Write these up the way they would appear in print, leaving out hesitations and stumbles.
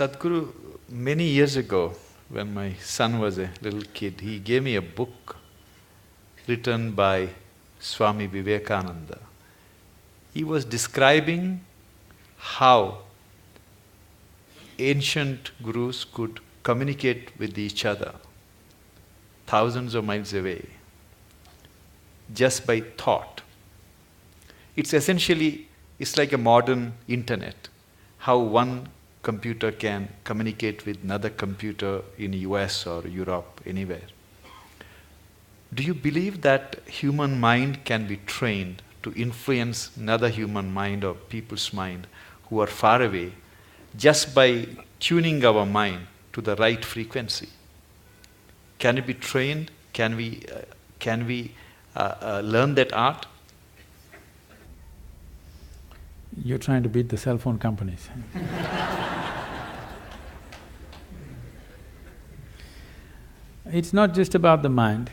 Sadhguru, many years ago, when my son was a little kid, he gave me a book written by Swami Vivekananda. He was describing how ancient gurus could communicate with each other thousands of miles away just by thought. It's like a modern internet, how one computer can communicate with another computer in US or Europe, anywhere. Do you believe that human mind can be trained to influence another human mind or people's mind who are far away just by tuning our mind to the right frequency? Can it be trained? Can we learn that art? You're trying to beat the cell phone companies. It's not just about the mind.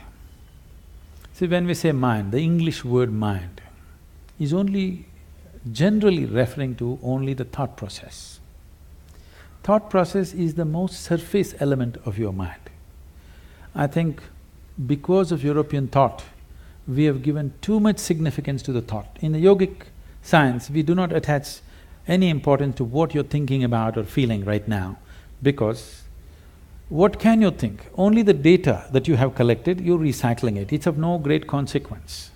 See, when we say mind, the English word mind is only generally referring to only the thought process. Thought process is the most surface element of your mind. I think because of European thought, we have given too much significance to the thought. In the yogic science, we do not attach any importance to what you're thinking about or feeling right now, because what can you think? Only the data that you have collected, you're recycling it. It's of no great consequence.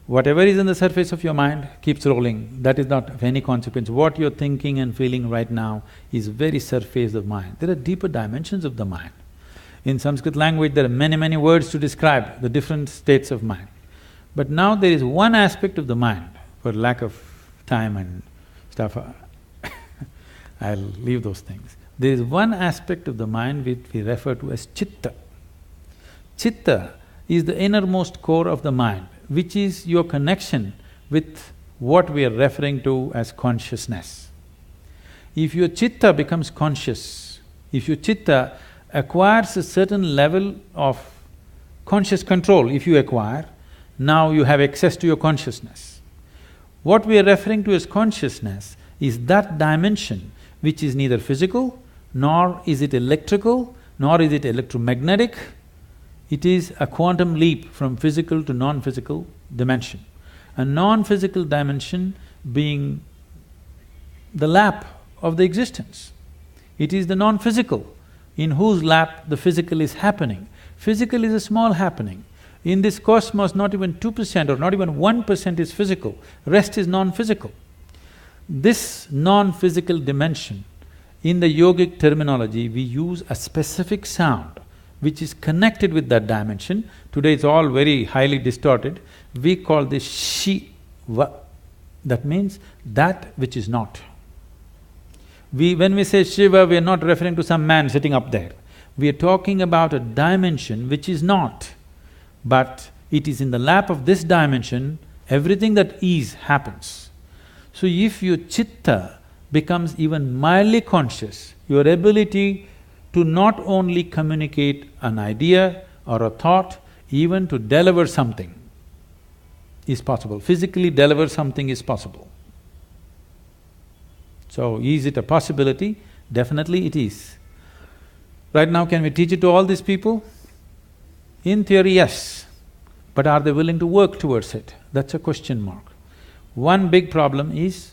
Whatever is in the surface of your mind keeps rolling, that is not of any consequence. What you're thinking and feeling right now is very surface of mind. There are deeper dimensions of the mind. In Sanskrit language, there are many words to describe the different states of mind. But now there is one aspect of the mind, for lack of time and stuff, I'll leave those things. There is one aspect of the mind which we refer to as chitta. Chitta is the innermost core of the mind, which is your connection with what we are referring to as consciousness. If your chitta becomes conscious, if your chitta acquires a certain level of conscious control, if you acquire, now you have access to your consciousness. What we are referring to as consciousness is that dimension which is neither physical, nor is it electrical, nor is it electromagnetic. It is a quantum leap from physical to non-physical dimension. A non-physical dimension being the lap of the existence. It is the non-physical in whose lap the physical is happening. Physical is a small happening. In this cosmos, not even 2% or not even 1% is physical, rest is non-physical. This non-physical dimension, in the yogic terminology, we use a specific sound which is connected with that dimension. Today it's all very highly distorted. We call this Shiva. That means that which is not. When we say Shiva, we are not referring to some man sitting up there. We are talking about a dimension which is not, but it is in the lap of this dimension, everything that is happens. So if your chitta becomes even mildly conscious, your ability to not only communicate an idea or a thought, even to deliver something is possible. Physically deliver something is possible. So, is it a possibility? Definitely it is. Right now, can we teach it to all these people? In theory, yes. But are they willing to work towards it? That's a question mark. One big problem is,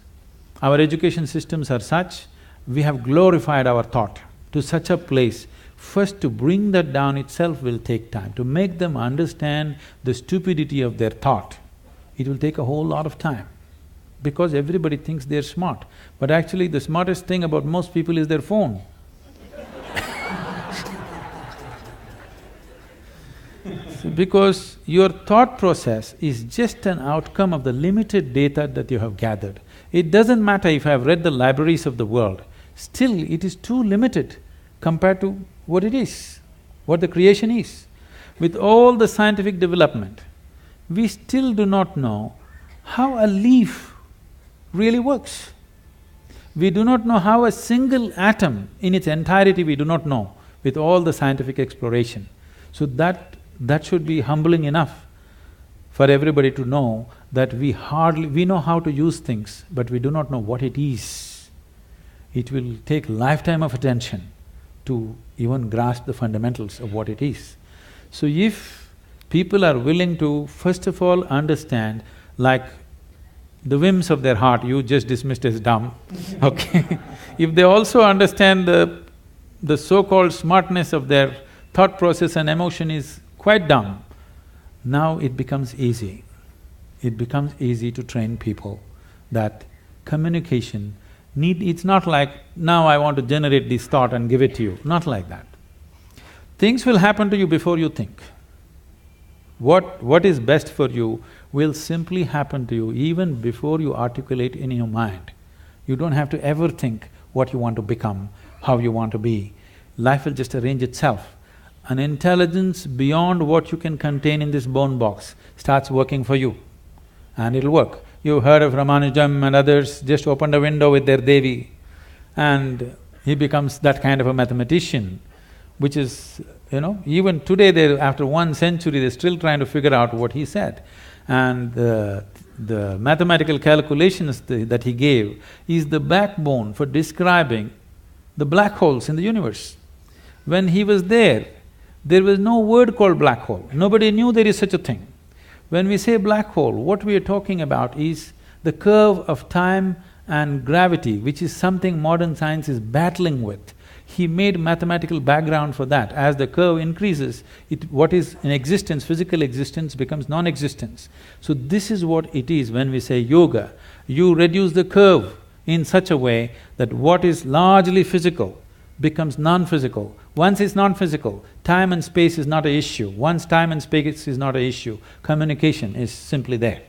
our education systems are such, we have glorified our thought to such a place. First, to bring that down itself will take time. To make them understand the stupidity of their thought, it will take a whole lot of time. Because everybody thinks they're smart, but actually the smartest thing about most people is their phone. Because your thought process is just an outcome of the limited data that you have gathered. It doesn't matter if I have read the libraries of the world, still it is too limited compared to what it is, what the creation is. With all the scientific development, we still do not know how a leaf really works. We do not know how a single atom in its entirety we do not know with all the scientific exploration. So that should be humbling enough for everybody to know that we know how to use things, but we do not know what it is. it will take lifetime of attention to even grasp the fundamentals of what it is. So if people are willing to first of all understand, like the whims of their heart you just dismissed as dumb, okay? If they also understand the so-called smartness of their thought process and emotion is quite dumb, now it becomes easy. It becomes easy to train people that communication it's not like, now I want to generate this thought and give it to you, not like that. Things will happen to you before you think. What is best for you will simply happen to you even before you articulate in your mind. You don't have to ever think what you want to become, how you want to be. Life will just arrange itself. An intelligence beyond what you can contain in this bone box starts working for you, and it'll work. You've heard of Ramanujam and others, just opened a window with their Devi, and he becomes that kind of a mathematician, which is, even today after 1 century, they're still trying to figure out what he said. And the mathematical calculations that he gave is the backbone for describing the black holes in the universe. When he was there was no word called black hole, nobody knew there is such a thing. When we say black hole, what we are talking about is the curve of time and gravity, which is something modern science is battling with. He made mathematical background for that. As the curve increases, what is in existence, physical existence, becomes non-existence. So this is what it is when we say yoga. You reduce the curve in such a way that what is largely physical becomes non-physical. Once it's non-physical, time and space is not an issue. Once time and space is not an issue, communication is simply there.